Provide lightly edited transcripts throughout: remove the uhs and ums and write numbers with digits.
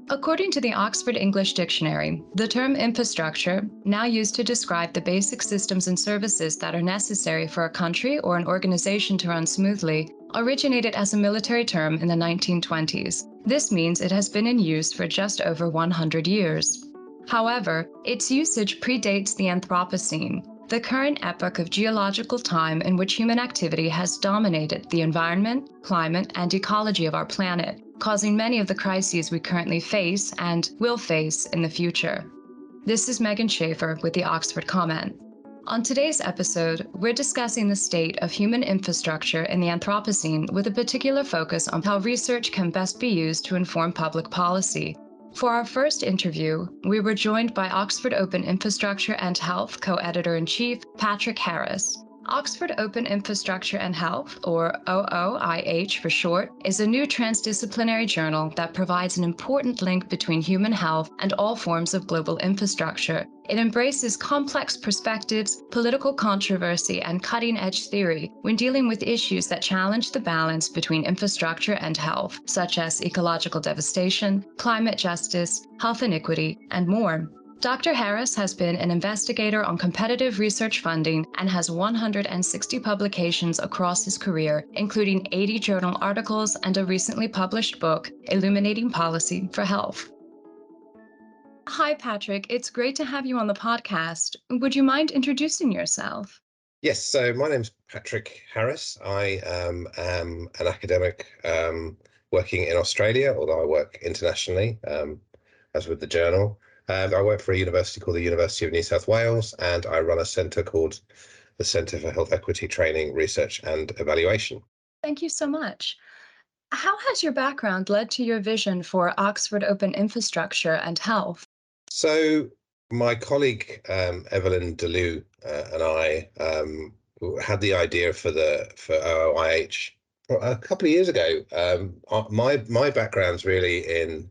According to the Oxford English Dictionary, the term infrastructure, now used to describe the basic systems and services that are necessary for a country or an organization to run smoothly, originated as a military term in the 1920s. This means it has been in use for just over 100 years. However, its usage predates the Anthropocene, the current epoch of geological time in which human activity has dominated the environment, climate, and ecology of our planet, causing many of the crises we currently face and will face in the future. This is Megan Schaefer with the Oxford Comment. On today's episode, we're discussing the state of human infrastructure in the Anthropocene with a particular focus on how research can best be used to inform public policy. For our first interview, we were joined by Oxford Open Infrastructure and Health co-editor-in-chief Patrick Harris. Oxford Open Infrastructure and Health, or OOIH for short, is a new transdisciplinary journal that provides an important link between human health and all forms of global infrastructure. It embraces complex perspectives, political controversy, and cutting-edge theory when dealing with issues that challenge the balance between infrastructure and health, such as ecological devastation, climate justice, health inequity, and more. Dr. Harris has been an investigator on competitive research funding and has 160 publications across his career, including 80 journal articles and a recently published book, Illuminating Policy for Health. Hi, Patrick. It's great to have you on the podcast. Would you mind introducing yourself? Yes, so my name's Patrick Harris. I am an academic working in Australia, although I work internationally, as with the journal. I work for a university called the University of New South Wales, and I run a centre called the Centre for Health Equity Training, Research and Evaluation. Thank you so much. How has your background led to your vision for Oxford Open Infrastructure and Health? So my colleague Evelyn Deleu and I had the idea for OOIH a couple of years ago. My background's really in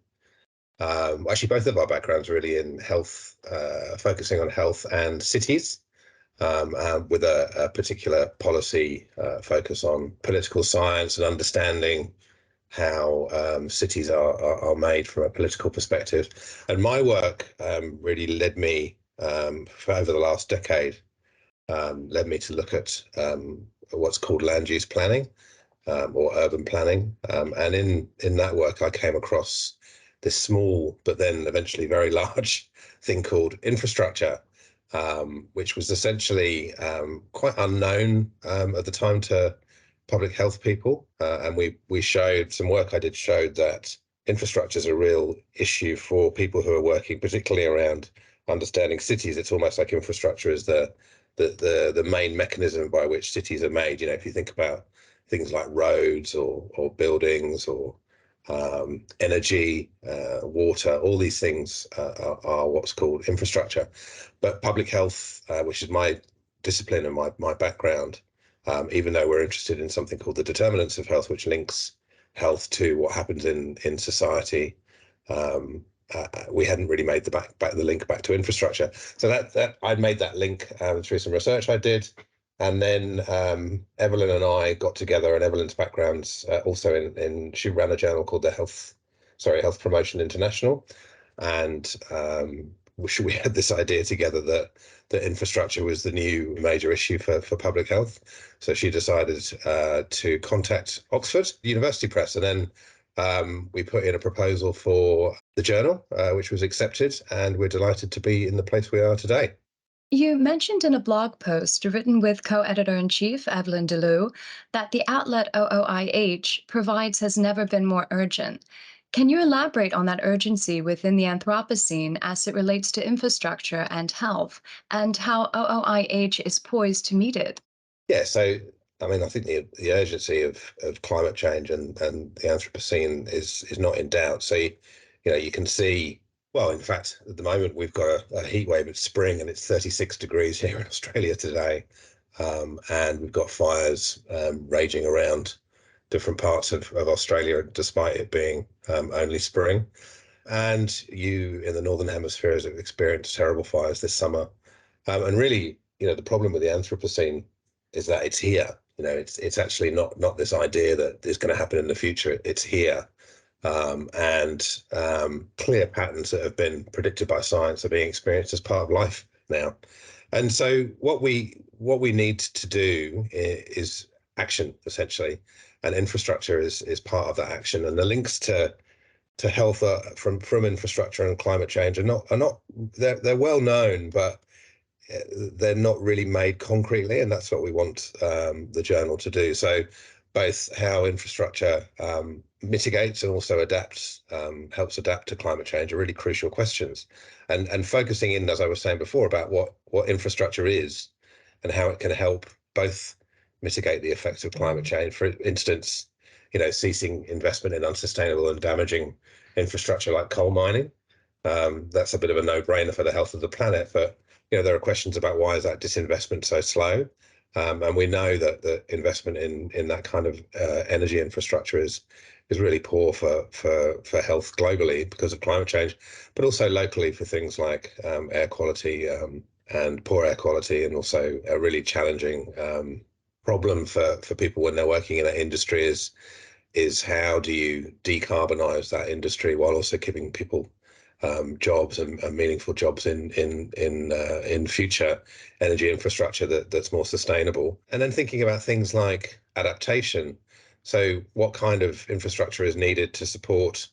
actually, both of our backgrounds really in health, focusing on health and cities, with a particular policy focus on political science and understanding how cities are made from a political perspective. And my work really led me, for over the last decade, led me to look at what's called land use planning or urban planning. And in that work, I came across this small but then eventually very large thing called infrastructure, which was essentially quite unknown at the time to public health people. And we showed, some work I did showed that infrastructure is a real issue for people who are working particularly around understanding cities. It's almost like infrastructure is the main mechanism by which cities are made. You know, if you think about things like roads or buildings or energy, water, all these things are what's called infrastructure. But public health, which is my discipline and my background, even though we're interested in something called the determinants of health, which links health to what happens in society, we hadn't really made the link back to infrastructure. So that I'd made that link through some research I did. And then Evelyn and I got together, and Evelyn's background's also in she ran a journal called Health Promotion International, and we had this idea together that infrastructure was the new major issue for public health. So she decided to contact Oxford University Press, and then we put in a proposal for the journal, which was accepted, and we're delighted to be in the place we are today. You mentioned in a blog post written with co-editor-in-chief Evelyn Deleu that the outlet OOIH provides has never been more urgent. Can you elaborate on that urgency within the Anthropocene as it relates to infrastructure and health, and how OOIH is poised to meet it? Yeah, so I mean, I think the urgency of climate change and the Anthropocene is not in doubt. So you can see. Well, in fact, at the moment, we've got a heat wave. It's spring and it's 36 degrees here in Australia today. And we've got fires raging around different parts of Australia, despite it being only spring. And you in the Northern Hemisphere has experienced terrible fires this summer. And really, the problem with the Anthropocene is that it's here. it's actually not this idea that is going to happen in the future. It's here. And clear patterns that have been predicted by science are being experienced as part of life now. And so what we need to do is action, essentially, and infrastructure is part of that action. And the links to health from infrastructure and climate change are not they're well known, but they're not really made concretely, and that's what we want the journal to do. So both how infrastructure mitigates and also adapts, helps adapt to climate change are really crucial questions. And focusing in, as I was saying before, about what infrastructure is and how it can help both mitigate the effects of climate change. For instance, ceasing investment in unsustainable and damaging infrastructure like coal mining. That's a bit of a no-brainer for the health of the planet, but there are questions about why is that disinvestment so slow? And we know that the investment in that kind of energy infrastructure is really poor for health globally because of climate change, but also locally for things like air quality and poor air quality, and also a really challenging problem for people when they're working in that industry is how do you decarbonize that industry while also giving people jobs and meaningful jobs in future energy infrastructure that's more sustainable. And then thinking about things like adaptation. So what kind of infrastructure is needed to support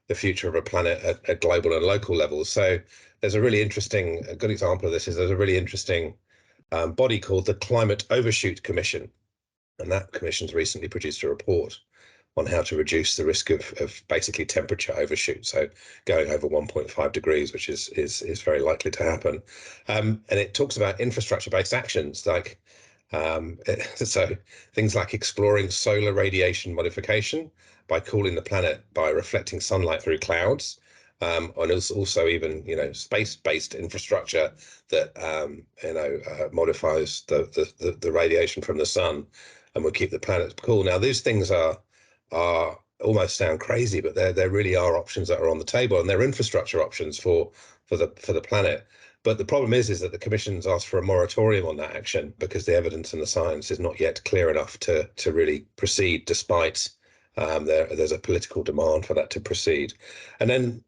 the future of a planet at global and local levels? So there's a good example of this is there's a really interesting body called the Climate Overshoot Commission. And that commission's recently produced a report on how to reduce the risk of basically temperature overshoot, so going over 1.5 degrees, which is very likely to happen. And it talks about infrastructure-based actions, like so things like exploring solar radiation modification by cooling the planet by reflecting sunlight through clouds, and also even space-based infrastructure that modifies the radiation from the sun and will keep the planet cool. Now, these things are almost sound crazy, but there really are options that are on the table, and they're infrastructure options for the planet. But the problem is that the Commission's asked for a moratorium on that action because the evidence and the science is not yet clear enough to really proceed, despite there's a political demand for that to proceed. And then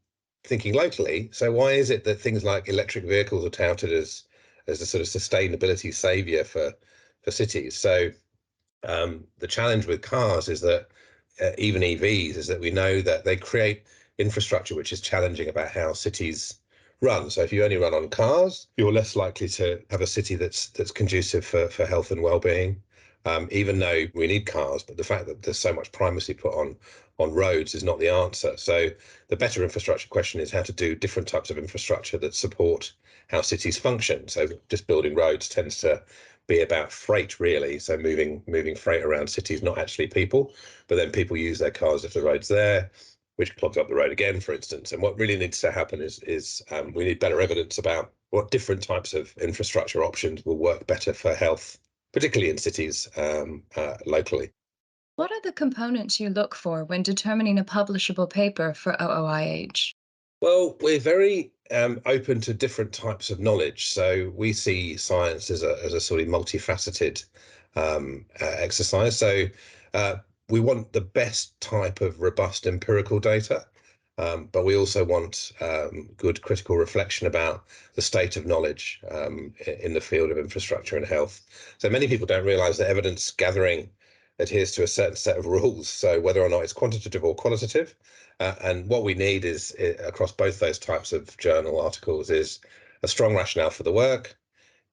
thinking locally, so why is it that things like electric vehicles are touted as a sort of sustainability savior for cities? So the challenge with cars is that even EVs is that we know that they create infrastructure which is challenging about how cities run. So if you only run on cars, you're less likely to have a city that's conducive for health and well-being. Even though we need cars, but the fact that there's so much primacy put on roads is not the answer. So the better infrastructure question is how to do different types of infrastructure that support how cities function. So just building roads tends to be about freight, really. So moving freight around cities, not actually people, but then people use their cars if the road's there, which clogs up the road again, for instance. And what really needs to happen is we need better evidence about what different types of infrastructure options will work better for health, particularly in cities locally. What are the components you look for when determining a publishable paper for OOIH? Well, we're very open to different types of knowledge. So we see science as a sort of multifaceted exercise. So we want the best type of robust empirical data, but we also want good critical reflection about the state of knowledge in the field of infrastructure and health. So many people don't realize that evidence gathering adheres to a certain set of rules. So whether or not it's quantitative or qualitative, and what we need is, across both those types of journal articles, is a strong rationale for the work,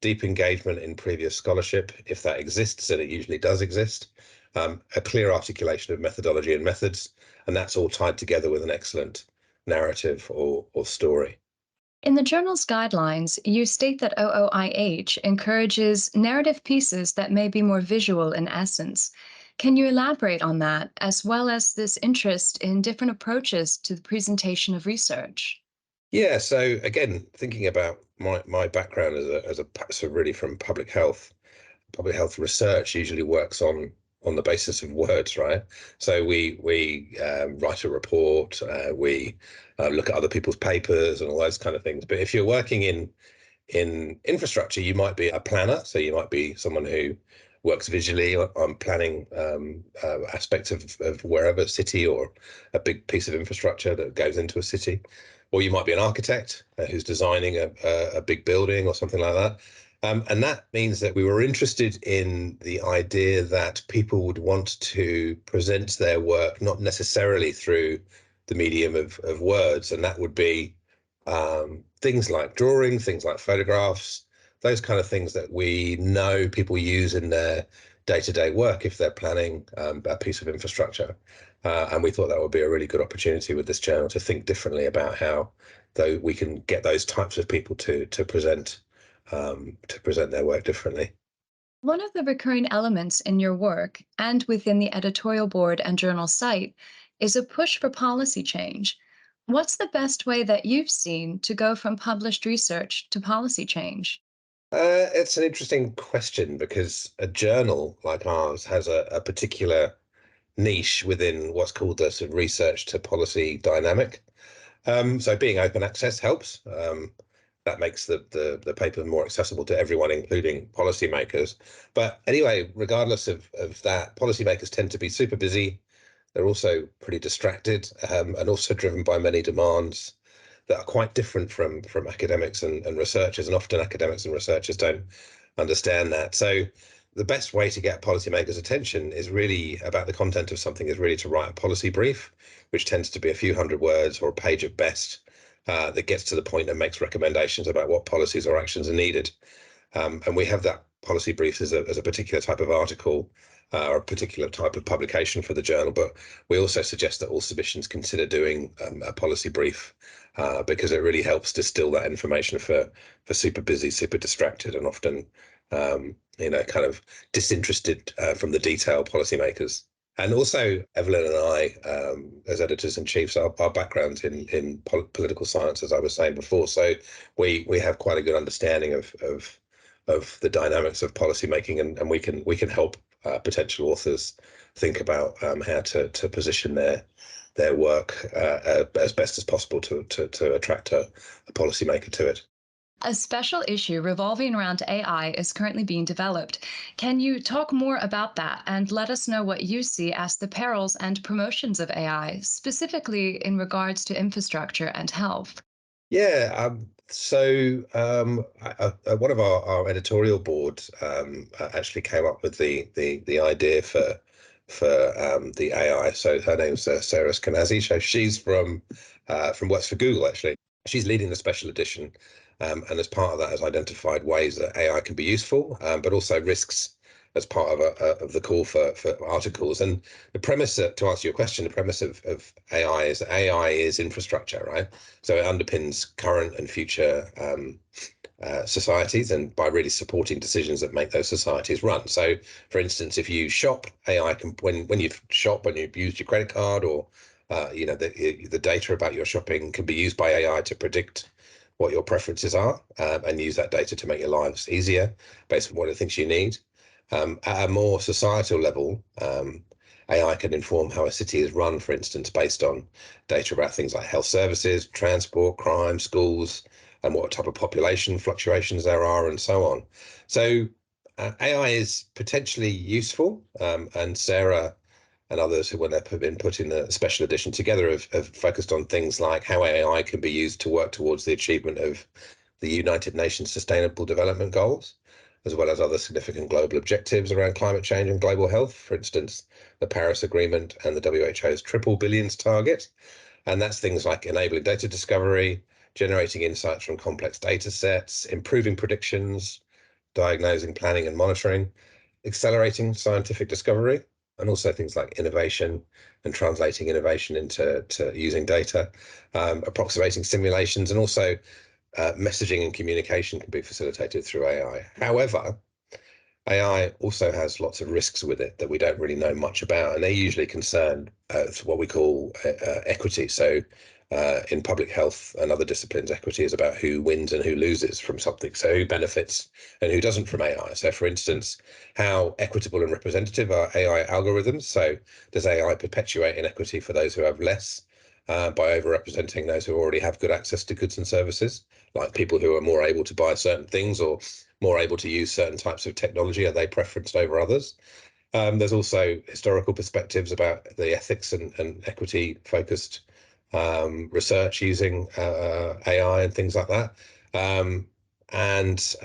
deep engagement in previous scholarship, if that exists, and it usually does exist, a clear articulation of methodology and methods, and that's all tied together with an excellent narrative or story. In the journal's guidelines, you state that OOIH encourages narrative pieces that may be more visual in essence. Can you elaborate on that, as well as this interest in different approaches to the presentation of research? Yeah, so again, thinking about my background so really from public health research usually works on the basis of words, right? So we write a report, we look at other people's papers and all those kind of things. But if you're working in infrastructure, you might be a planner, so you might be someone who works visually on planning aspects of wherever city or a big piece of infrastructure that goes into a city. Or you might be an architect who's designing a big building or something like that. And that means that we were interested in the idea that people would want to present their work not necessarily through the medium of words, and that would be things like drawing, things like photographs, those kind of things that we know people use in their day-to-day work if they're planning a piece of infrastructure. And we thought that would be a really good opportunity with this journal to think differently about how though we can get those types of people to present their work differently. One of the recurring elements in your work and within the editorial board and journal site is a push for policy change. What's the best way that you've seen to go from published research to policy change? It's an interesting question because a journal like ours has a particular niche within what's called the sort of research to policy dynamic. So being open access helps. That makes the paper more accessible to everyone, including policymakers. But anyway, regardless of that, policymakers tend to be super busy. They're also pretty distracted and also driven by many demands that are quite different from academics and researchers. And often academics and researchers don't understand that. So the best way to get policymakers' attention is really about the content of something is really to write a policy brief, which tends to be a few hundred words or a page at best, that gets to the point and makes recommendations about what policies or actions are needed. And we have that policy brief as a particular type of article or a particular type of publication for the journal. But we also suggest that all submissions consider doing a policy brief because it really helps distill that information for super busy, super distracted, and often kind of disinterested from the detail policymakers. And also, Evelyn and I, as editors in chiefs, our backgrounds in political science, as I was saying before, so we have quite a good understanding of the dynamics of policymaking, and we can help potential authors think about how to position their work as best as possible to attract a policymaker to it. A special issue revolving around AI is currently being developed. Can you talk more about that and let us know what you see as the perils and promotions of AI, specifically in regards to infrastructure and health? Yeah, one of our editorial board actually came up with the idea for the AI. So her name's Sarah Skanazi. So she's from works for Google actually. She's leading the special edition, and as part of that, has identified ways that AI can be useful, but also risks as part of the call for articles. And the premise, to answer your question, the premise of AI is that AI is infrastructure, right? So it underpins current and future societies, and by really supporting decisions that make those societies run. So, for instance, if you shop, AI can when you shop, when you've used your credit card, or the data about your shopping can be used by AI to predict what your preferences are, and use that data to make your lives easier based on what it thinks you need. At a more societal level, AI can inform how a city is run, for instance, based on data about things like health services, transport, crime, schools, and what type of population fluctuations there are, and so on. So AI is potentially useful, and Sarah and others who, when they've been putting the special edition together, have focused on things like how AI can be used to work towards the achievement of the United Nations Sustainable Development Goals, as well as other significant global objectives around climate change and global health, for instance, the Paris Agreement and the WHO's triple billions target. And that's things like enabling data discovery, generating insights from complex data sets, improving predictions, diagnosing, planning, and monitoring, accelerating scientific discovery, and also things like innovation and translating innovation into using data, approximating simulations, and also messaging and communication can be facilitated through AI. However, AI also has lots of risks with it that we don't really know much about, and they're usually concerned what we call equity. So in public health and other disciplines, equity is about who wins and who loses from something. So who benefits and who doesn't from AI. So for instance, how equitable and representative are AI algorithms? So does AI perpetuate inequity for those who have less? by overrepresenting those who already have good access to goods and services, like people who are more able to buy certain things or more able to use certain types of technology. Are they preferenced over others? There's also historical perspectives about the ethics and equity focused research using AI and things like that. And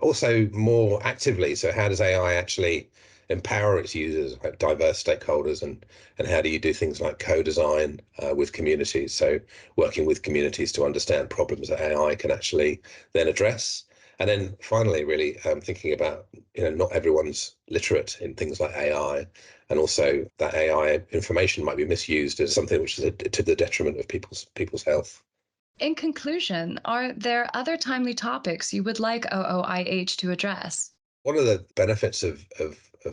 also more actively, so how does AI actually empower its users, like diverse stakeholders, and how do you do things like co-design with communities? So working with communities to understand problems that AI can actually then address. And then finally, really thinking about, not everyone's literate in things like AI, and also that AI information might be misused as something which is to the detriment of people's health. In conclusion, are there other timely topics you would like OOIH to address? One of the benefits of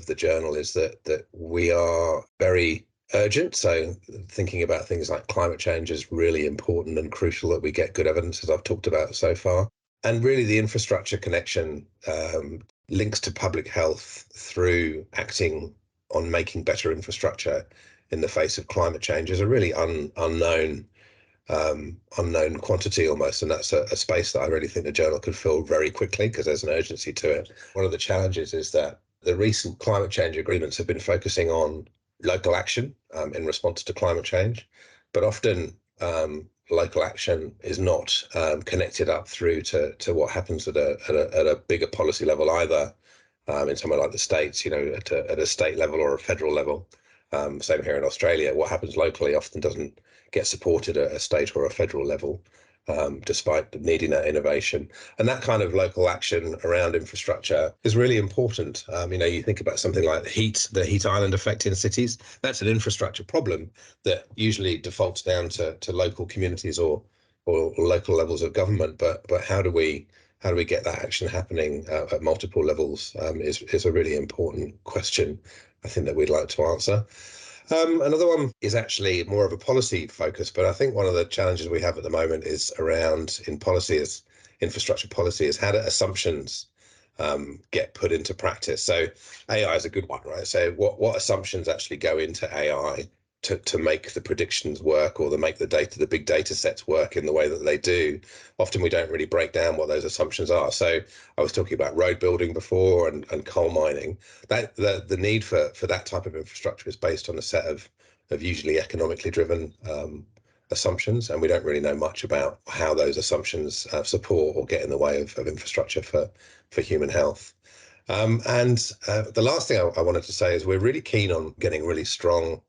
the journal is that we are very urgent. So thinking about things like climate change is really important and crucial that we get good evidence, as I've talked about so far. And really, the infrastructure connection links to public health through acting on making better infrastructure in the face of climate change is a really unknown quantity almost, and that's a space that I really think the journal could fill very quickly because there's an urgency to it. One of the challenges is that the recent climate change agreements have been focusing on local action in response to climate change, but often local action is not connected up through to what happens at a bigger policy level either. In somewhere like the States, at a state level or a federal level. Same here in Australia. What happens locally often doesn't get supported at a state or a federal level, despite needing that innovation. And that kind of local action around infrastructure is really important. You think about something like the heat island effect in cities. That's an infrastructure problem that usually defaults down to local communities or local levels of government. But how do we get that action happening at multiple levels is a really important question, I think, that we'd like to answer. Another one is actually more of a policy focus, but I think one of the challenges we have at the moment is around infrastructure policy is how do assumptions get put into practice. So AI is a good one, right? So what assumptions actually go into AI to make the predictions work or to make the big data sets work in the way that they do. Often we don't really break down what those assumptions are. So I was talking about road building before and coal mining. That the need for that type of infrastructure is based on a set of usually economically driven assumptions, and we don't really know much about how those assumptions support or get in the way of infrastructure for human health. And the last thing I wanted to say is we're really keen on getting really strong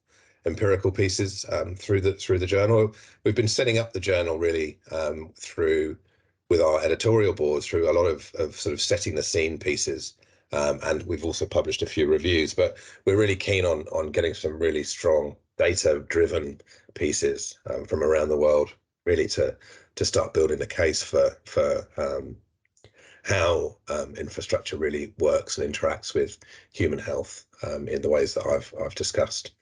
empirical pieces through the journal. We've been setting up the journal really with our editorial board through a lot of sort of setting the scene pieces. And we've also published a few reviews, but we're really keen on getting some really strong data-driven pieces from around the world, really to start building the case for how infrastructure really works and interacts with human health in the ways that I've discussed.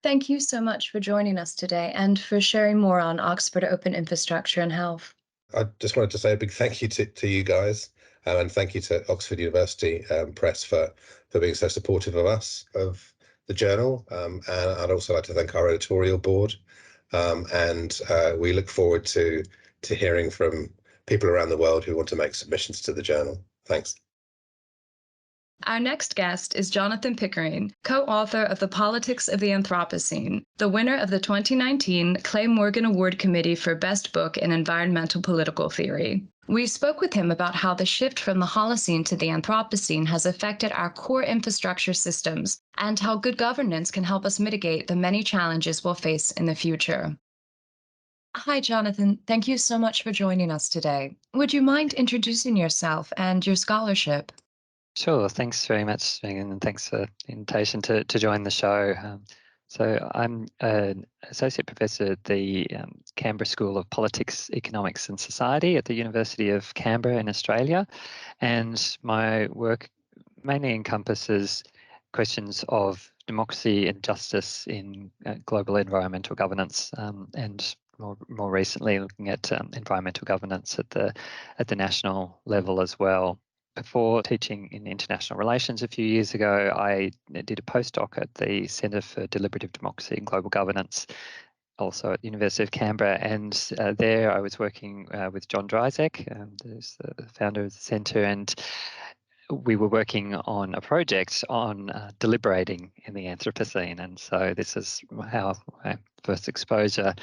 Thank you so much for joining us today and for sharing more on Oxford Open Infrastructure and Health. I just wanted to say a big thank you to you guys, and thank you to Oxford University Press for being so supportive of us, of the journal. And I'd also like to thank our editorial board. And we look forward to hearing from people around the world who want to make submissions to the journal. Thanks. Our next guest is Jonathan Pickering, co-author of The Politics of the Anthropocene, the winner of the 2019 Clay Morgan Award Committee for Best Book in Environmental Political Theory. We spoke with him about how the shift from the Holocene to the Anthropocene has affected our core infrastructure systems and how good governance can help us mitigate the many challenges we'll face in the future. Hi, Jonathan. Thank you so much for joining us today. Would you mind introducing yourself and your scholarship? Sure. Thanks very much, Megan, and thanks for the invitation to join the show. So I'm an associate professor at the Canberra School of Politics, Economics and Society at the University of Canberra in Australia, and my work mainly encompasses questions of democracy and justice in global environmental governance, and more recently looking at environmental governance at the national level as well. Before teaching in international relations a few years ago, I did a postdoc at the Centre for Deliberative Democracy and Global Governance also at the University of Canberra, and there I was working with John Dryzek, who's the founder of the centre, and we were working on a project on deliberating in the Anthropocene, and so this is how my first exposure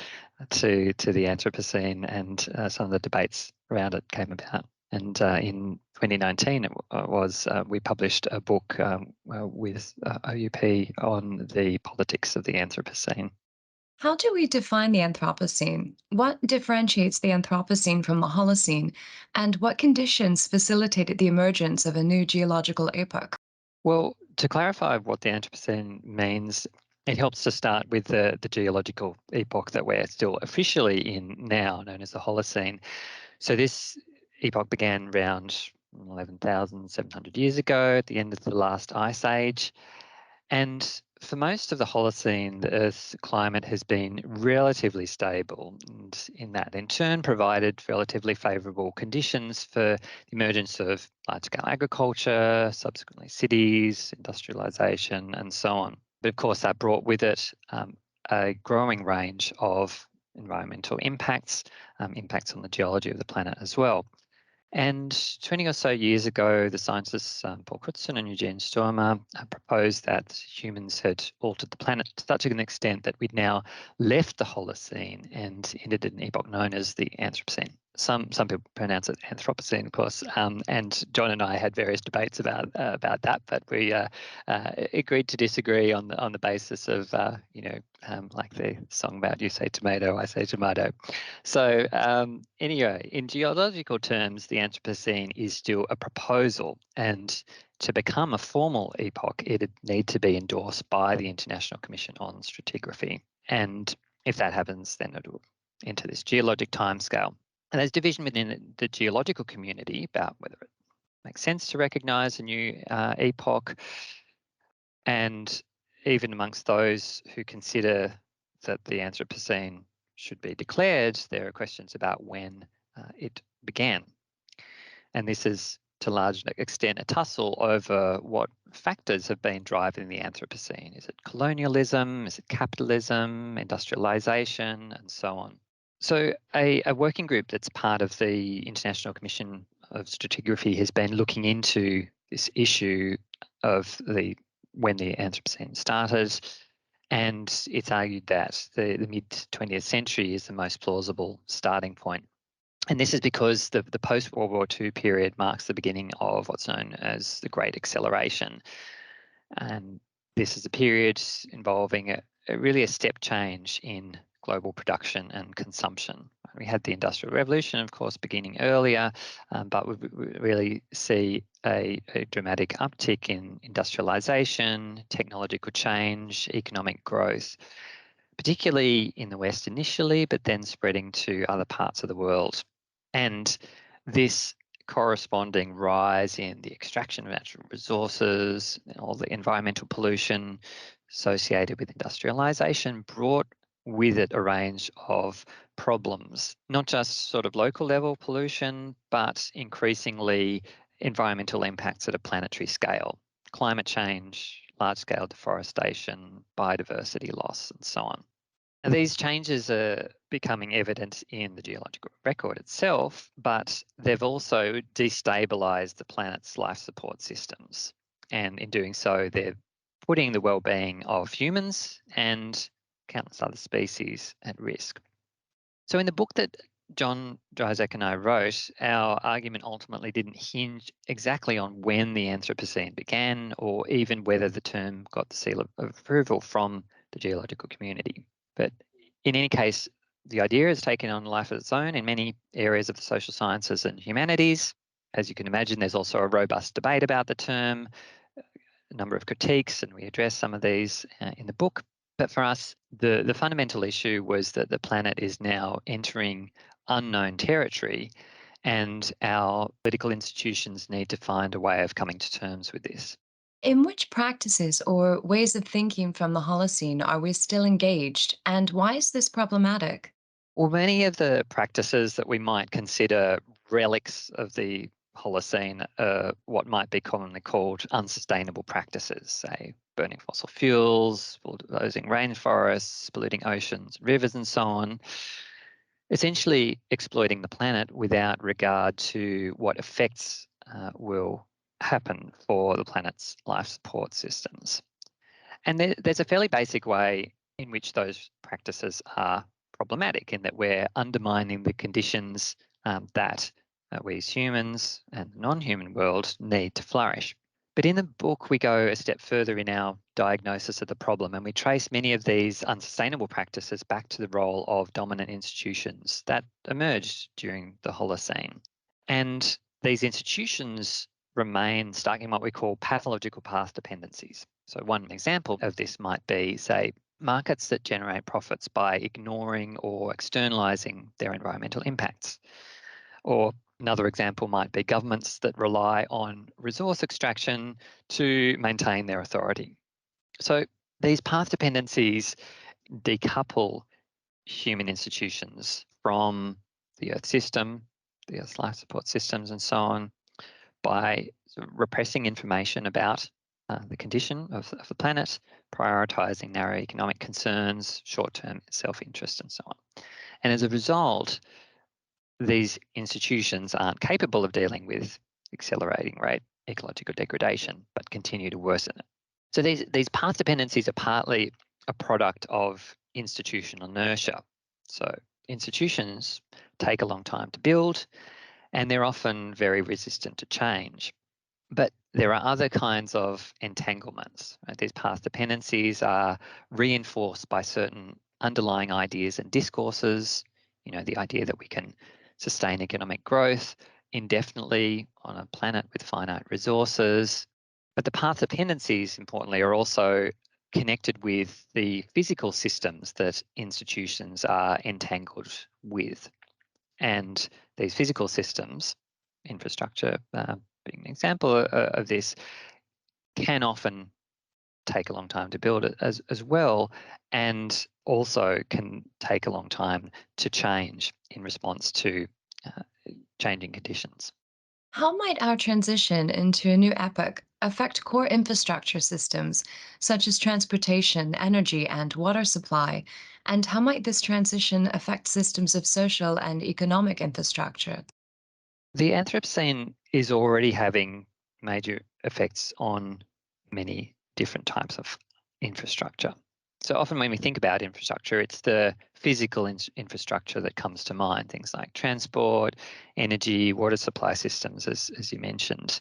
to the Anthropocene and some of the debates around it came about. And in 2019, we published a book with OUP on the politics of the Anthropocene. How do we define the Anthropocene? What differentiates the Anthropocene from the Holocene? And what conditions facilitated the emergence of a new geological epoch? Well, to clarify what the Anthropocene means, it helps to start with the geological epoch that we're still officially in now, known as the Holocene. So this epoch began around 11,700 years ago at the end of the last ice age. And for most of the Holocene, the Earth's climate has been relatively stable, and in that, in turn, provided relatively favourable conditions for the emergence of large-scale agriculture, subsequently cities, industrialisation, and so on. But of course, that brought with it a growing range of environmental impacts, impacts on the geology of the planet as well. And 20 or so years ago, the scientists Paul Crutzen and Eugene Stoermer proposed that humans had altered the planet to such an extent that we'd now left the Holocene and entered an epoch known as the Anthropocene. Some people pronounce it Anthropocene, of course, and John and I had various debates about that, but we agreed to disagree on the basis of like the song about you say tomato, I say tomato. So anyway, in geological terms, the Anthropocene is still a proposal, and to become a formal epoch, it'd need to be endorsed by the International Commission on Stratigraphy, and if that happens, then it will enter this geologic timescale. And there's division within the geological community about whether it makes sense to recognise a new epoch, and even amongst those who consider that the Anthropocene should be declared, there are questions about when it began. And this is to a large extent a tussle over what factors have been driving the Anthropocene. Is it colonialism? Is it capitalism, industrialisation, and so on? So a working group that's part of the International Commission of Stratigraphy has been looking into this issue of when the Anthropocene started, and it's argued that the mid-20th century is the most plausible starting point. And this is because the post-World War II period marks the beginning of what's known as the Great Acceleration. And this is a period involving really a step change in global production and consumption. We had the Industrial Revolution, of course, beginning earlier, but we really see a dramatic uptick in industrialisation, technological change, economic growth, particularly in the West initially, but then spreading to other parts of the world. And this corresponding rise in the extraction of natural resources, all the environmental pollution associated with industrialisation brought with it a range of problems, not just sort of local level pollution, but increasingly environmental impacts at a planetary scale, climate change, large-scale deforestation, biodiversity loss, and so on. Now, these changes are becoming evident in the geological record itself, but they've also destabilised the planet's life support systems. And in doing so, they're putting the well-being of humans and countless other species at risk. So in the book that John Dryzek and I wrote, our argument ultimately didn't hinge exactly on when the Anthropocene began or even whether the term got the seal of approval from the geological community. But in any case, the idea has taken on life of its own in many areas of the social sciences and humanities. As you can imagine, there's also a robust debate about the term, a number of critiques, and we address some of these in the book. But for us, the fundamental issue was that the planet is now entering unknown territory, and our political institutions need to find a way of coming to terms with this. In which practices or ways of thinking from the Holocene are we still engaged, and why is this problematic? Well, many of the practices that we might consider relics of the Holocene what might be commonly called unsustainable practices, say burning fossil fuels, bulldozing rainforests, polluting oceans, rivers, and so on, essentially exploiting the planet without regard to what effects will happen for the planet's life support systems. And there's a fairly basic way in which those practices are problematic, in that we're undermining the conditions that we as humans and the non-human world need to flourish. But in the book, we go a step further in our diagnosis of the problem, and we trace many of these unsustainable practices back to the role of dominant institutions that emerged during the Holocene. And these institutions remain stuck in what we call pathological path dependencies. So one example of this might be, say, markets that generate profits by ignoring or externalizing their environmental impacts. Or another example might be governments that rely on resource extraction to maintain their authority. So these path dependencies decouple human institutions from the Earth system, the Earth's life support systems, and so on, by repressing information about the condition of the planet, prioritising narrow economic concerns, short-term self-interest, and so on. And as a result, these institutions aren't capable of dealing with accelerating rate ecological degradation, but continue to worsen it. So these path dependencies are partly a product of institutional inertia. So institutions take a long time to build, and they're often very resistant to change. But there are other kinds of entanglements. Right? These path dependencies are reinforced by certain underlying ideas and discourses, the idea that we can sustain economic growth indefinitely on a planet with finite resources. But the path dependencies, importantly, are also connected with the physical systems that institutions are entangled with. And these physical systems, infrastructure being an example of this, can often take a long time to build it as well, and also can take a long time to change in response to changing conditions. How might our transition into a new epoch affect core infrastructure systems, such as transportation, energy, and water supply? And how might this transition affect systems of social and economic infrastructure? The Anthropocene is already having major effects on many different types of infrastructure. So often when we think about infrastructure, it's the physical infrastructure that comes to mind, things like transport, energy, water supply systems, as you mentioned.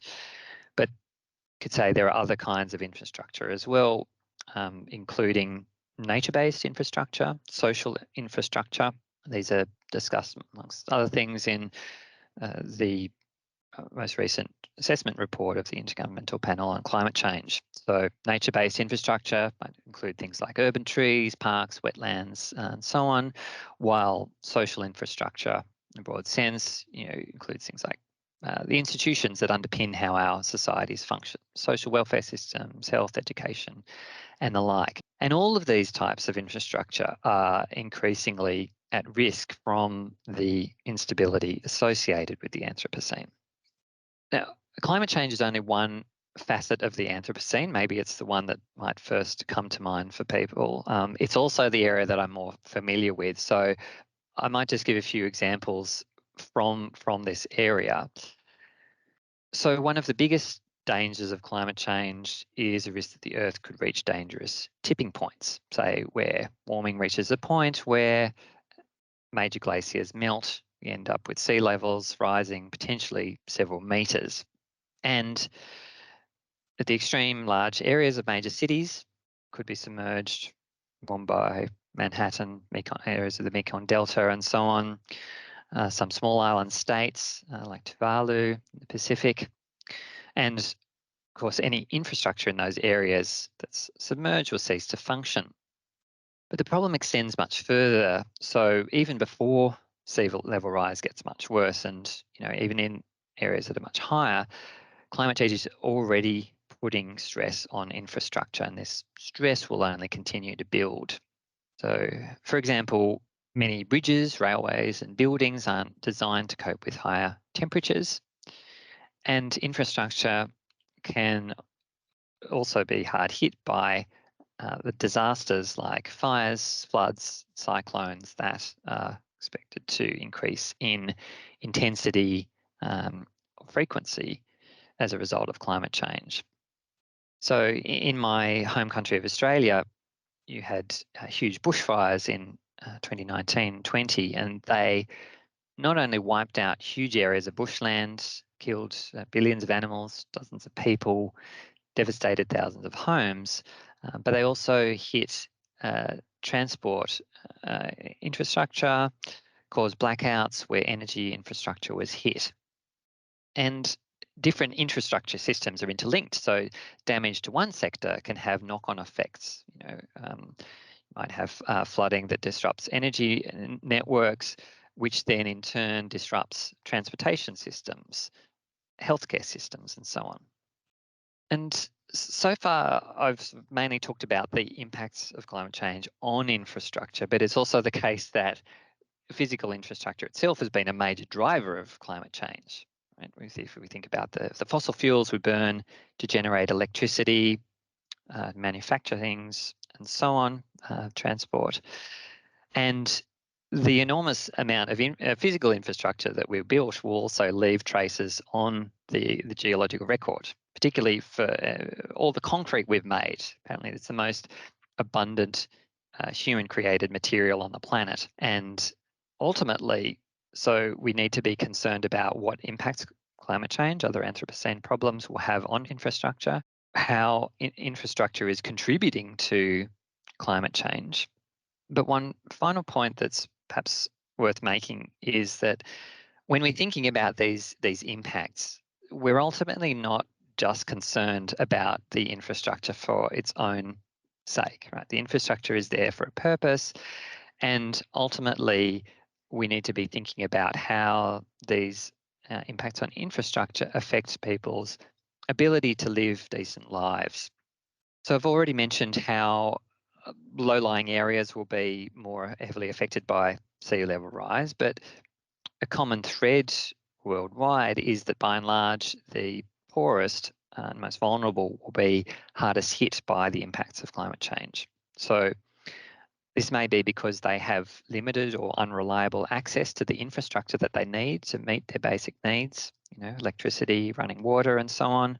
But you could say there are other kinds of infrastructure as well, including nature-based infrastructure, social infrastructure. These are discussed amongst other things in the most recent assessment report of the Intergovernmental Panel on Climate Change. So nature-based infrastructure might include things like urban trees, parks, wetlands, and so on, while social infrastructure in a broad sense includes things like the institutions that underpin how our societies function, social welfare systems, health, education, and the like. And all of these types of infrastructure are increasingly at risk from the instability associated with the Anthropocene. Now, climate change is only one facet of the Anthropocene. Maybe it's the one that might first come to mind for people. It's also the area that I'm more familiar with. So I might just give a few examples from this area. So one of the biggest dangers of climate change is a risk that the Earth could reach dangerous tipping points, say where warming reaches a point where major glaciers melt, we end up with sea levels rising potentially several metres. And at the extreme, large areas of major cities could be submerged, Mumbai, Manhattan, areas of the Mekong Delta, and so on. Some small island states like Tuvalu, the Pacific. And of course, any infrastructure in those areas that's submerged will cease to function. But the problem extends much further. So even before sea level rise gets much worse, and even in areas that are much higher, climate change is already putting stress on infrastructure, and this stress will only continue to build. So, for example, many bridges, railways, and buildings aren't designed to cope with higher temperatures. And infrastructure can also be hard hit by the disasters like fires, floods, cyclones that are expected to increase in intensity or frequency as a result of climate change. So in my home country of Australia, you had huge bushfires in 2019-20, and they not only wiped out huge areas of bushland, killed billions of animals, dozens of people, devastated thousands of homes, but they also hit transport infrastructure, caused blackouts where energy infrastructure was hit. And different infrastructure systems are interlinked, so damage to one sector can have knock-on effects. You might have flooding that disrupts energy networks, which then in turn disrupts transportation systems, healthcare systems, and so on. And so far, I've mainly talked about the impacts of climate change on infrastructure, but it's also the case that physical infrastructure itself has been a major driver of climate change. Right? If we think about the fossil fuels we burn to generate electricity, manufacture things, and so on, transport. And the enormous amount of physical infrastructure that we've built will also leave traces on the geological record, particularly for all the concrete we've made. Apparently, it's the most abundant human-created material on the planet. And ultimately, so we need to be concerned about what impacts climate change, other Anthropocene problems will have on infrastructure, how infrastructure is contributing to climate change. But one final point that's perhaps worth making is that when we're thinking about these impacts, we're ultimately not just concerned about the infrastructure for its own sake, right? The infrastructure is there for a purpose, and ultimately we need to be thinking about how these impacts on infrastructure affect people's ability to live decent lives. So I've already mentioned how low-lying areas will be more heavily affected by sea level rise, but a common thread worldwide is that by and large, the poorest and most vulnerable will be hardest hit by the impacts of climate change. So this may be because they have limited or unreliable access to the infrastructure that they need to meet their basic needs, electricity, running water, and so on.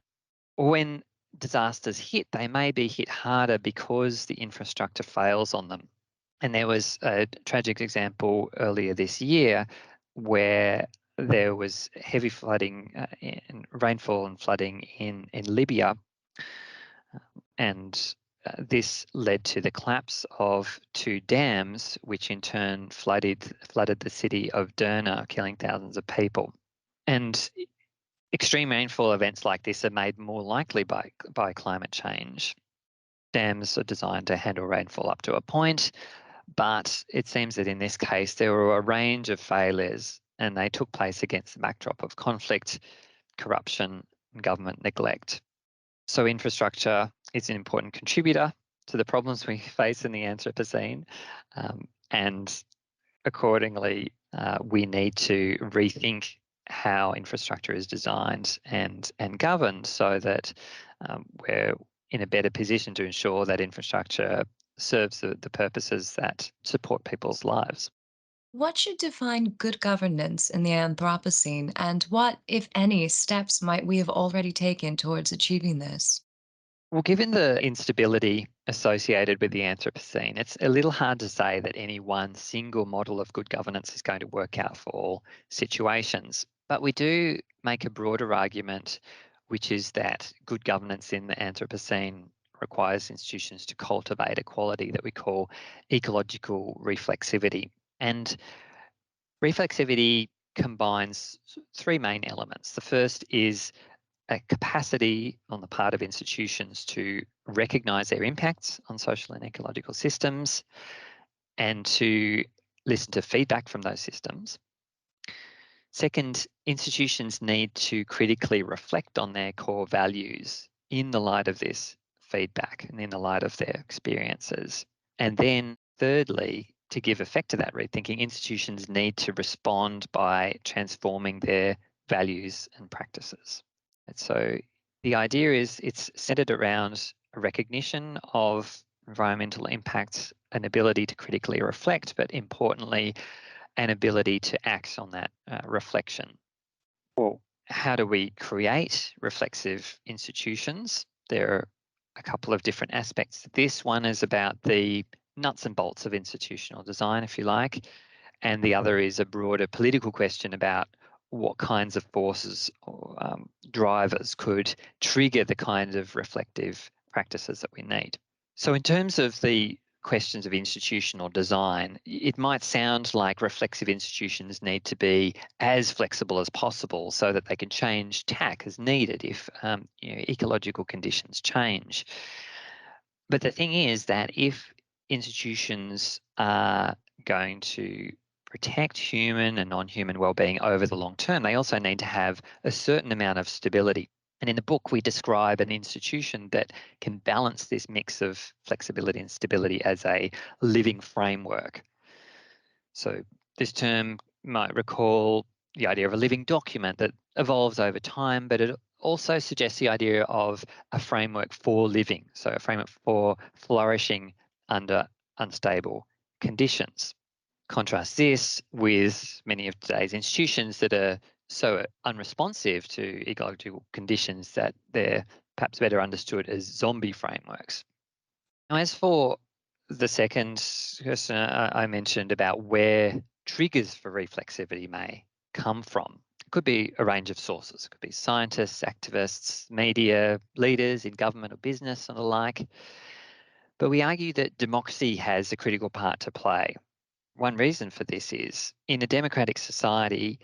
Or when disasters hit, they may be hit harder because the infrastructure fails on them. And there was a tragic example earlier this year where there was heavy flooding, and rainfall and flooding in Libya, and this led to the collapse of two dams, which in turn flooded the city of Derna, killing thousands of people. And extreme rainfall events like this are made more likely by climate change. Dams are designed to handle rainfall up to a point, but it seems that in this case there were a range of failures, and they took place against the backdrop of conflict, corruption, and government neglect. So infrastructure is an important contributor to the problems we face in the Anthropocene, and accordingly, we need to rethink how infrastructure is designed and governed so that we're in a better position to ensure that infrastructure serves the purposes that support people's lives. What should define good governance in the Anthropocene, and what, if any, steps might we have already taken towards achieving this? Well, given the instability associated with the Anthropocene, it's a little hard to say that any one single model of good governance is going to work out for all situations. But we do make a broader argument, which is that good governance in the Anthropocene requires institutions to cultivate a quality that we call ecological reflexivity. And reflexivity combines three main elements. The first is a capacity on the part of institutions to recognise their impacts on social and ecological systems and to listen to feedback from those systems. Second, institutions need to critically reflect on their core values in the light of this feedback and in the light of their experiences. And then thirdly, to give effect to that rethinking, institutions need to respond by transforming their values and practices. And so the idea is it's centered around a recognition of environmental impacts, an ability to critically reflect, but importantly, an ability to act on that reflection. Well, how do we create reflexive institutions? There are a couple of different aspects to this. One is about the nuts and bolts of institutional design, if you like, and the other is a broader political question about what kinds of forces or drivers could trigger the kind of reflective practices that we need. So in terms of the questions of institutional design, it might sound like reflexive institutions need to be as flexible as possible so that they can change tack as needed if ecological conditions change. But the thing is that if institutions are going to protect human and non-human well-being over the long term, they also need to have a certain amount of stability. And in the book, we describe an institution that can balance this mix of flexibility and stability as a living framework. So this term might recall the idea of a living document that evolves over time, but it also suggests the idea of a framework for living, so a framework for flourishing under unstable conditions. Contrast this with many of today's institutions that are so unresponsive to ecological conditions that they're perhaps better understood as zombie frameworks. Now, as for the second question I mentioned about where triggers for reflexivity may come from, it could be a range of sources. It could be scientists, activists, media, leaders in government or business and the like. But we argue that democracy has a critical part to play. One reason for this is in a democratic society,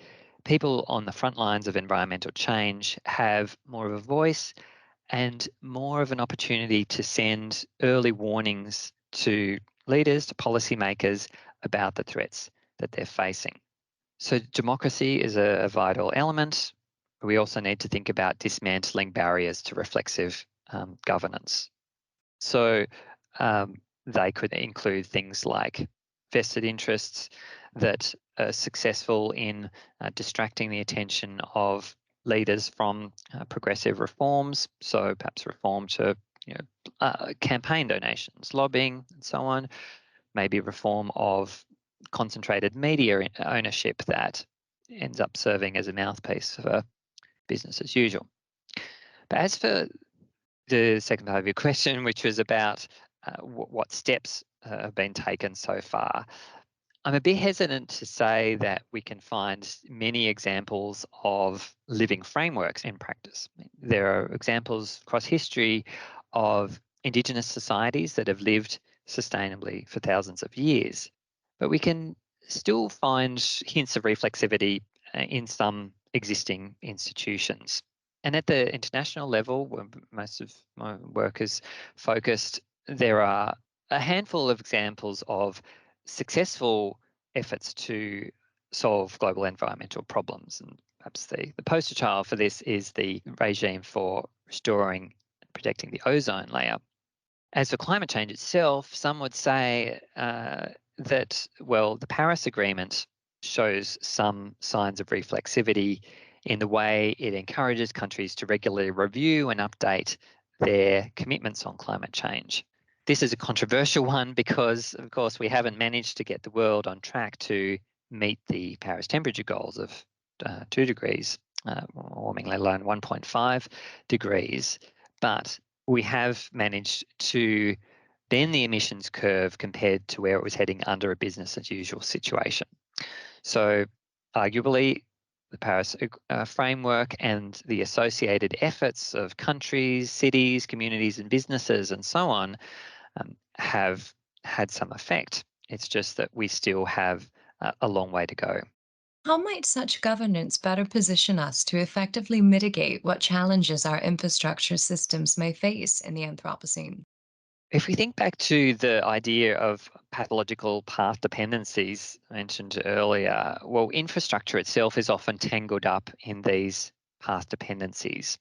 people on the front lines of environmental change have more of a voice and more of an opportunity to send early warnings to leaders, to policymakers about the threats that they're facing. So democracy is a vital element. We also need to think about dismantling barriers to reflexive governance. So they could include things like vested interests that are successful in distracting the attention of leaders from progressive reforms. So perhaps reform to campaign donations, lobbying, and so on. Maybe reform of concentrated media ownership that ends up serving as a mouthpiece for business as usual. But as for the second part of your question, which was about what steps have been taken so far, I'm a bit hesitant to say that we can find many examples of living frameworks in practice. There are examples across history of Indigenous societies that have lived sustainably for thousands of years, but we can still find hints of reflexivity in some existing institutions. And at the international level, where most of my work is focused, there are a handful of examples of successful efforts to solve global environmental problems. And perhaps the poster child for this is the regime for restoring and protecting the ozone layer. As for climate change itself, some would say that, well, the Paris Agreement shows some signs of reflexivity in the way it encourages countries to regularly review and update their commitments on climate change. This is a controversial one because, of course, we haven't managed to get the world on track to meet the Paris temperature goals of 2 degrees warming, let alone 1.5 degrees. But we have managed to bend the emissions curve compared to where it was heading under a business as usual situation. So arguably, the Paris framework and the associated efforts of countries, cities, communities and businesses and so on have had some effect. It's just that we still have a long way to go. How might such governance better position us to effectively mitigate what challenges our infrastructure systems may face in the Anthropocene? If we think back to the idea of pathological path dependencies mentioned earlier, well, infrastructure itself is often tangled up in these path dependencies.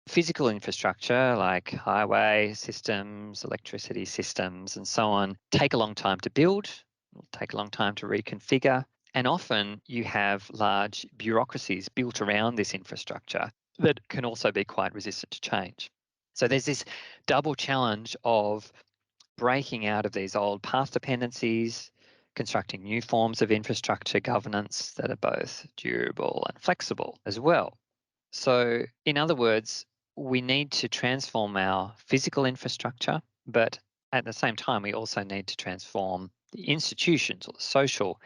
Physical infrastructure like highway systems, electricity systems, and so on take a long time to build, will take a long time to reconfigure, and often you have large bureaucracies built around this infrastructure that can also be quite resistant to change. So there's this double challenge of breaking out of these old path dependencies, constructing new forms of infrastructure governance that are both durable and flexible as well. So, in other words, we need to transform our physical infrastructure, but at the same time, we also need to transform the institutions or the social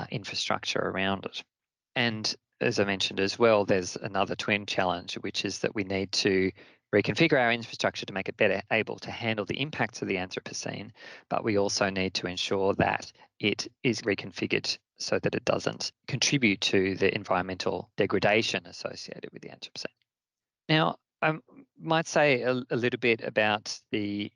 infrastructure around it. And as I mentioned as well, there's another twin challenge, which is that we need to reconfigure our infrastructure to make it better able to handle the impacts of the Anthropocene, but we also need to ensure that it is reconfigured so that it doesn't contribute to the environmental degradation associated with the Anthropocene. Now, I might say a little bit about the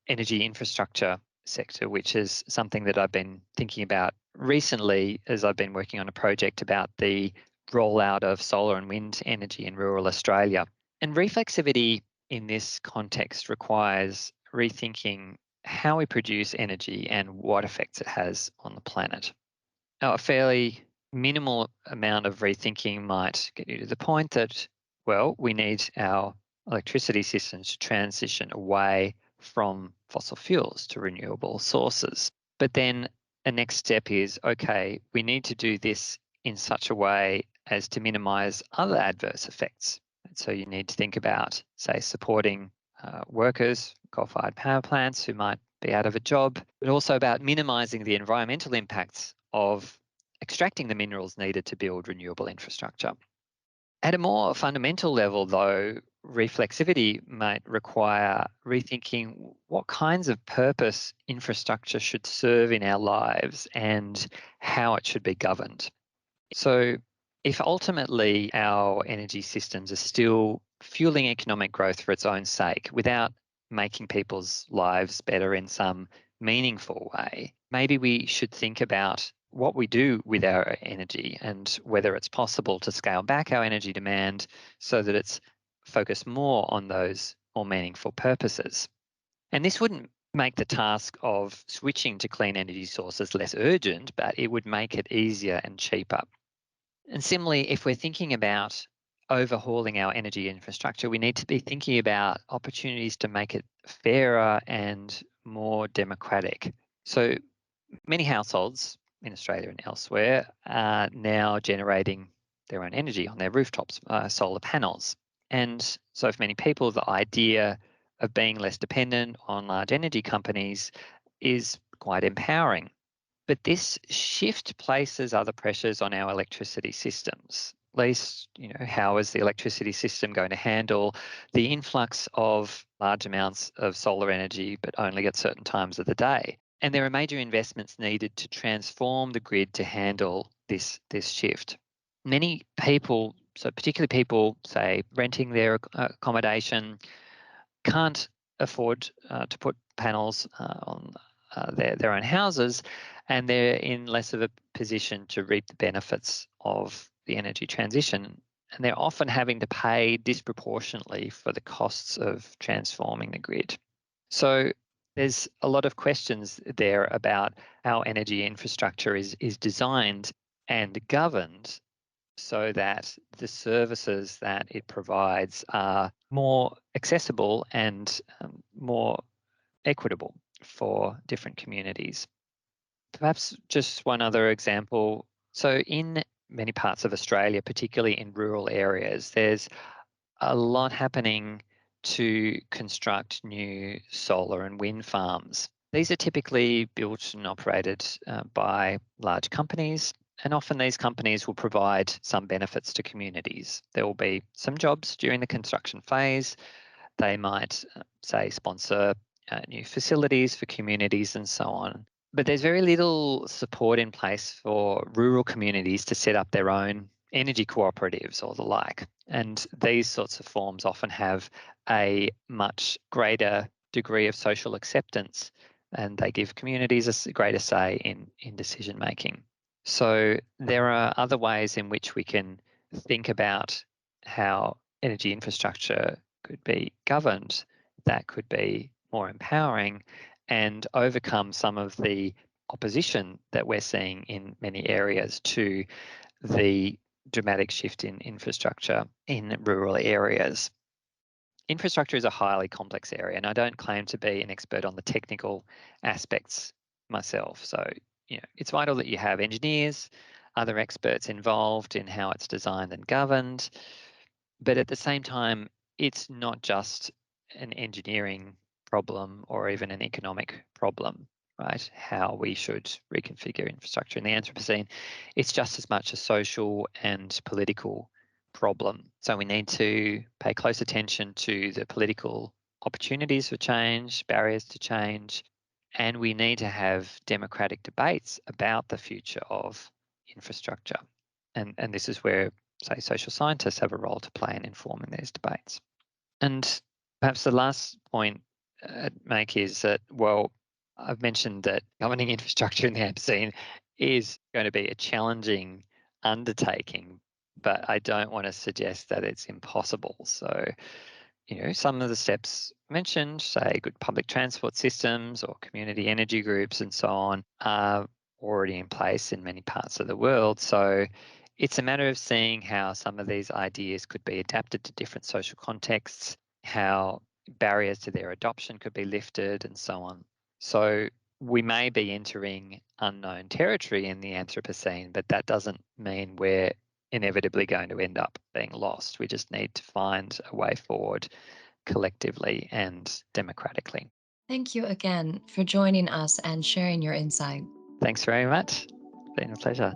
energy infrastructure sector, which is something that I've been thinking about recently as I've been working on a project about the rollout of solar and wind energy in rural Australia. And reflexivity in this context requires rethinking how we produce energy and what effects it has on the planet. Now, a fairly minimal amount of rethinking might get you to the point that, well, we need our electricity systems to transition away from fossil fuels to renewable sources. But then a next step is, okay, we need to do this in such a way as to minimize other adverse effects. And so you need to think about, say, supporting workers, coal-fired power plants who might be out of a job, but also about minimizing the environmental impacts of extracting the minerals needed to build renewable infrastructure. At a more fundamental level, though, reflexivity might require rethinking what kinds of purpose infrastructure should serve in our lives and how it should be governed. So, if ultimately our energy systems are still fueling economic growth for its own sake without making people's lives better in some meaningful way, maybe we should think about what we do with our energy and whether it's possible to scale back our energy demand so that it's focused more on those more meaningful purposes. And this wouldn't make the task of switching to clean energy sources less urgent, but it would make it easier and cheaper. And similarly, if we're thinking about overhauling our energy infrastructure, we need to be thinking about opportunities to make it fairer and more democratic. So many households in Australia and elsewhere are now generating their own energy on their rooftops, solar panels. And so for many people, the idea of being less dependent on large energy companies is quite empowering. But this shift places other pressures on our electricity systems. At least, how is the electricity system going to handle the influx of large amounts of solar energy, but only at certain times of the day? And there are major investments needed to transform the grid to handle this shift. Many people, so particularly people, say, renting their accommodation, can't afford to put panels on their own houses, and they're in less of a position to reap the benefits of the energy transition. And they're often having to pay disproportionately for the costs of transforming the grid. So there's a lot of questions there about how energy infrastructure is designed and governed so that the services that it provides are more accessible and more equitable for different communities. Perhaps just one other example. So in many parts of Australia, particularly in rural areas, there's a lot happening to construct new solar and wind farms. These are typically built and operated by large companies, and often these companies will provide some benefits to communities. There will be some jobs during the construction phase. They might, say, sponsor new facilities for communities and so on. But there's very little support in place for rural communities to set up their own energy cooperatives or the like. And these sorts of forms often have a much greater degree of social acceptance, and they give communities a greater say in decision making. So there are other ways in which we can think about how energy infrastructure could be governed that could be more empowering and overcome some of the opposition that we're seeing in many areas to the dramatic shift in infrastructure in rural areas. Infrastructure is a highly complex area, and I don't claim to be an expert on the technical aspects myself. So, it's vital that you have engineers, other experts involved in how it's designed and governed. But at the same time, it's not just an engineering problem or even an economic problem, right? How we should reconfigure infrastructure in the Anthropocene. It's just as much a social and political problem. So we need to pay close attention to the political opportunities for change, barriers to change, and we need to have democratic debates about the future of infrastructure. And this is where, say, social scientists have a role to play in informing these debates. And perhaps the last point I'd make is that, well, I've mentioned that governing infrastructure in the Anthropocene is going to be a challenging undertaking, but I don't want to suggest that it's impossible. So, some of the steps mentioned, say good public transport systems or community energy groups and so on, are already in place in many parts of the world. So it's a matter of seeing how some of these ideas could be adapted to different social contexts, how barriers to their adoption could be lifted, and so on. So we may be entering unknown territory in the Anthropocene, but that doesn't mean we're inevitably going to end up being lost. We just need to find a way forward collectively and democratically. Thank you again for joining us and sharing your insight. Thanks very much. It's been a pleasure.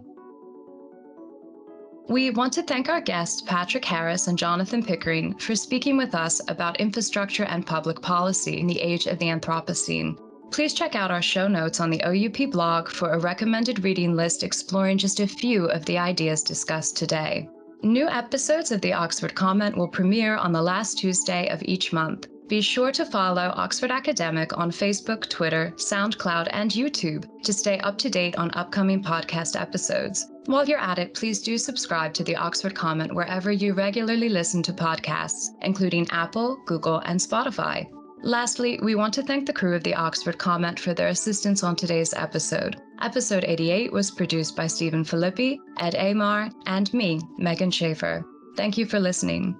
We want to thank our guests, Patrick Harris and Jonathan Pickering, for speaking with us about infrastructure and public policy in the age of the Anthropocene. Please check out our show notes on the OUP blog for a recommended reading list exploring just a few of the ideas discussed today. New episodes of the Oxford Comment will premiere on the last Tuesday of each month. Be sure to follow Oxford Academic on Facebook, Twitter, SoundCloud, and YouTube to stay up to date on upcoming podcast episodes. While you're at it, please do subscribe to the Oxford Comment wherever you regularly listen to podcasts, including Apple, Google, and Spotify. Lastly, we want to thank the crew of the Oxford Comment for their assistance on today's episode. Episode 88 was produced by Stephen Filippi, Ed Amar, and me, Megan Schaefer. Thank you for listening.